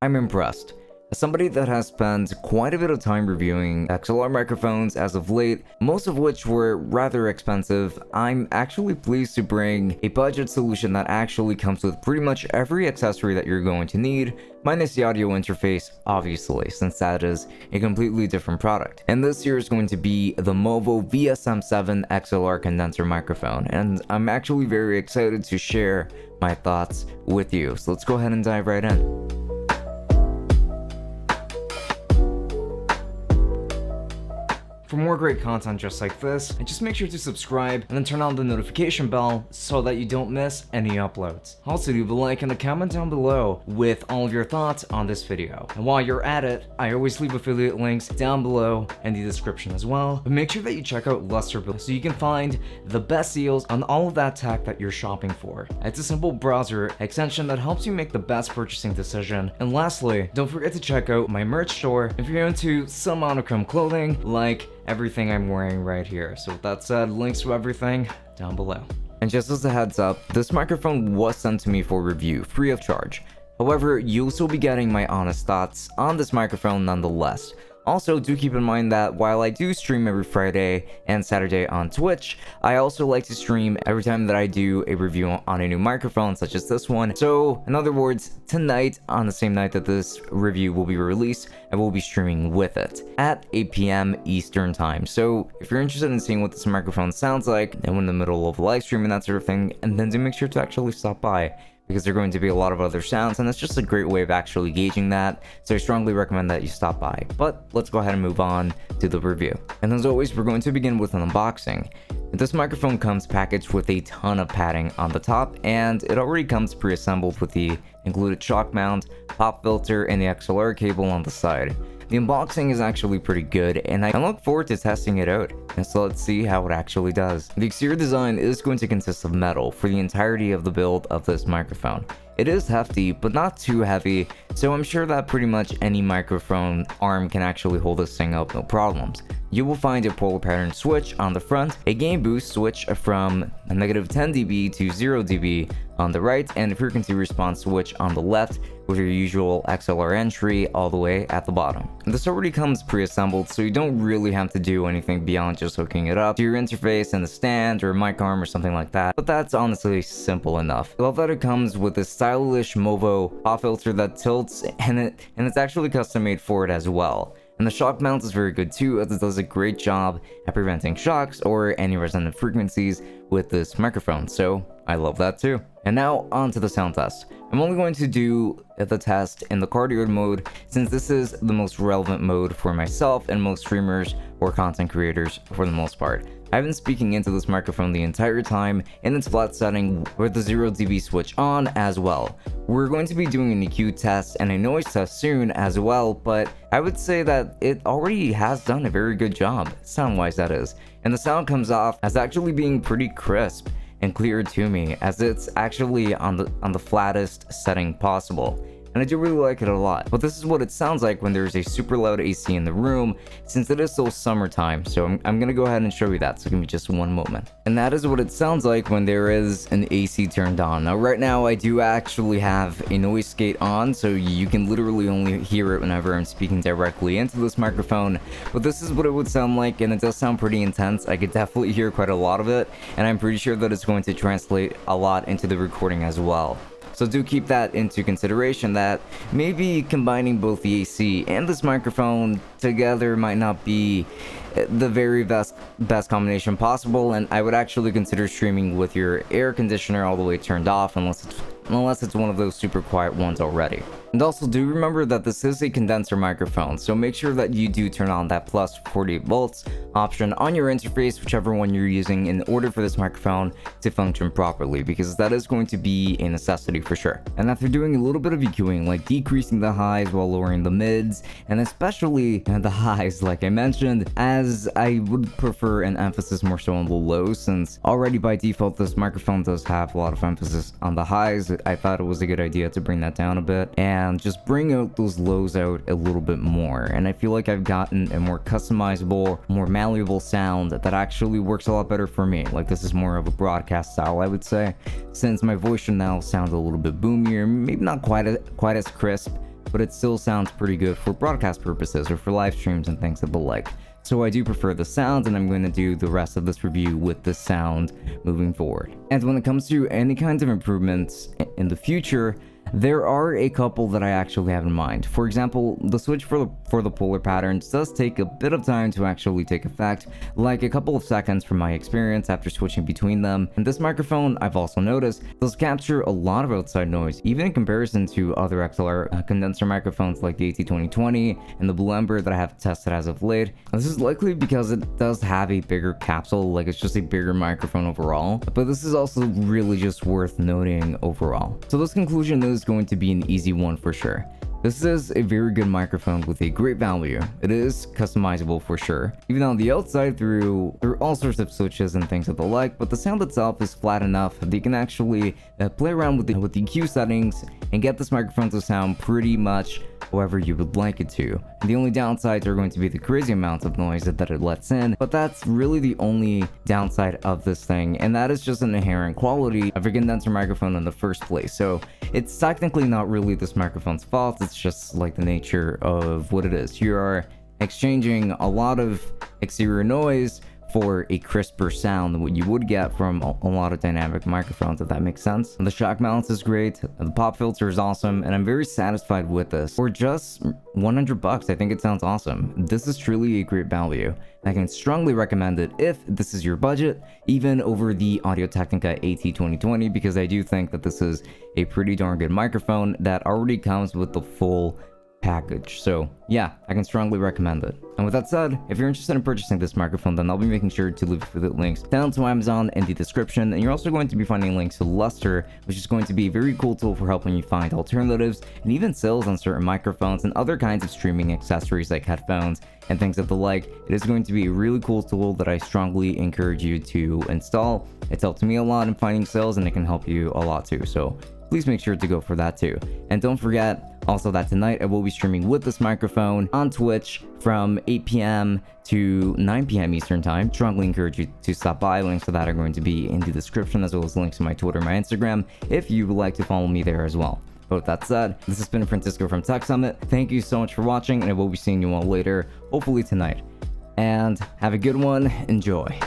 I'm impressed. As somebody that has spent quite a bit of time reviewing XLR microphones as of late, most of which were rather expensive, I'm actually pleased to bring a budget solution that actually comes with pretty much every accessory that you're going to need, minus the audio interface, obviously, since that is a completely different product. And this here is going to be the Movo VSM-7 XLR Condenser microphone, and I'm actually very excited to share my thoughts with you. So let's go ahead and dive right in. For more great content just like this, just make sure to subscribe and then turn on the notification bell so that you don't miss any uploads. Also, leave a like and a comment down below with all of your thoughts on this video. And while you're at it, I always leave affiliate links down below in the description as well. But make sure that you check out Lukrembo so you can find the best deals on all of that tech that you're shopping for. It's a simple browser extension that helps you make the best purchasing decision. And lastly, don't forget to check out my merch store if you're into some monochrome clothing like everything I'm wearing right here. So with that said, links to everything down below. And just as a heads up, this microphone was sent to me for review, free of charge. However, you'll still be getting my honest thoughts on this microphone nonetheless. Also, do keep in mind that while I do stream every Friday and Saturday on Twitch, I also like to stream every time that I do a review on a new microphone, such as this one. So, in other words, tonight, on the same night that this review will be released, I will be streaming with it at 8 p.m. Eastern Time. So, if you're interested in seeing what this microphone sounds like, and we're in the middle of a live stream and that sort of thing, and then do make sure to actually stop by, because there are going to be a lot of other sounds, and it's just a great way of actually gauging that, so I strongly recommend that you stop by. But let's go ahead and move on to the review. And as always, we're going to begin with an unboxing. This microphone comes packaged with a ton of padding on the top, and it already comes pre-assembled with the included shock mount, pop filter, and the XLR cable on the side. The unboxing is actually pretty good, and I look forward to testing it out, and so let's see how it actually does. The exterior design is going to consist of metal for the entirety of the build of this microphone. It is hefty, but not too heavy, so I'm sure that pretty much any microphone arm can actually hold this thing up no problems. You will find a polar pattern switch on the front, a gain boost switch from a negative 10 dB to 0 dB on the right, and a frequency response switch on the left with your usual XLR entry all the way at the bottom. This already comes pre-assembled, so you don't really have to do anything beyond just hooking it up to your interface and the stand or mic arm or something like that, but that's honestly simple enough. I love that it comes with this stylish Movo pop filter that tilts, and it's actually custom made for it as well. And the shock mount is very good too, as it does a great job at preventing shocks or any resonant frequencies with this microphone, so I love that too. And now on to the sound test. I'm only going to do the test in the cardioid mode, since this is the most relevant mode for myself and most streamers or content creators for the most part. I've been speaking into this microphone the entire time in its flat setting with the 0 dB switch on as well. We're going to be doing an EQ test and a noise test soon as well, but I would say that it already has done a very good job, sound-wise that is. And the sound comes off as actually being pretty crisp and clear to me, as it's actually on the flattest setting possible. And I do really like it a lot. But this is what it sounds like when there's a super loud AC in the room, since it is still summertime. So I'm gonna go ahead and show you that, so give me just one moment. And that is what it sounds like when there is an AC turned on. Now right now I do actually have a noise gate on, so you can literally only hear it whenever I'm speaking directly into this microphone. But this is what it would sound like, and it does sound pretty intense. I could definitely hear quite a lot of it, and I'm pretty sure that it's going to translate a lot into the recording as well. So do keep that into consideration, that maybe combining both the AC and this microphone together might not be the very best combination possible, and I would actually consider streaming with your air conditioner all the way turned off, unless it's one of those super quiet ones already. And also do remember that this is a condenser microphone, so make sure that you do turn on that plus 48 volts option on your interface, whichever one you're using, in order for this microphone to function properly, because that is going to be a necessity for sure. And after doing a little bit of EQing, like decreasing the highs while lowering the mids, and especially the highs like I mentioned, as I would prefer an emphasis more so on the lows, since already by default this microphone does have a lot of emphasis on the highs, I thought it was a good idea to bring that down a bit and just bring out those lows out a little bit more. And I feel like I've gotten a more customizable, more malleable sound that actually works a lot better for me. Like, this is more of a broadcast style, I would say, since my voice should now sound a little bit boomier, maybe not quite as crisp, but it still sounds pretty good for broadcast purposes or for live streams and things of the like. So I do prefer the sound, and I'm going to do the rest of this review with the sound moving forward. And when it comes to any kinds of improvements in the future, there are a couple that I actually have in mind. For example, the switch for the polar patterns does take a bit of time to actually take effect, like a couple of seconds from my experience after switching between them. And this microphone, I've also noticed, does capture a lot of outside noise, even in comparison to other XLR condenser microphones like the AT2020 and the Lukrembo that I have tested as of late. This is likely because it does have a bigger capsule, like it's just a bigger microphone overall, but this is also really just worth noting overall. So this conclusion is going to be an easy one for sure. This is a very good microphone with a great value. It is customizable for sure, even on the outside through all sorts of switches and things of the like, but the sound itself is flat enough that you can actually play around with the EQ settings and get this microphone to sound pretty much however you would like it to. And the only downsides are going to be the crazy amounts of noise that it lets in, but that's really the only downside of this thing, and that is just an inherent quality of a condenser microphone in the first place. So it's technically not really this microphone's fault, it's just like the nature of what it is. You are exchanging a lot of exterior noise for a crisper sound than what you would get from a lot of dynamic microphones, if that makes sense. And the shock balance is great, the pop filter is awesome, and I'm very satisfied with this. For just 100 bucks, I think it sounds awesome. This is truly a great value. I can strongly recommend it if this is your budget, even over the Audio-Technica AT2020, because I do think that this is a pretty darn good microphone that already comes with the full package. So yeah, I can strongly recommend it. And with that said, if you're interested in purchasing this microphone, then I'll be making sure to leave the links down to Amazon in the description, and you're also going to be finding links to Luster, which is going to be a very cool tool for helping you find alternatives and even sales on certain microphones and other kinds of streaming accessories like headphones and things of the like. It is going to be a really cool tool that I strongly encourage you to install. It's helped me a lot in finding sales, and it can help you a lot too. So please make sure to go for that too. And don't forget also that tonight I will be streaming with this microphone on Twitch from 8 p.m. to 9 p.m. Eastern time. Strongly encourage you to stop by. Links to that are going to be in the description, as well as links to my Twitter and my Instagram if you would like to follow me there as well. But with that said, this has been Francisco from Tech Summit. Thank you so much for watching, and I will be seeing you all later, hopefully tonight. And have a good one. Enjoy.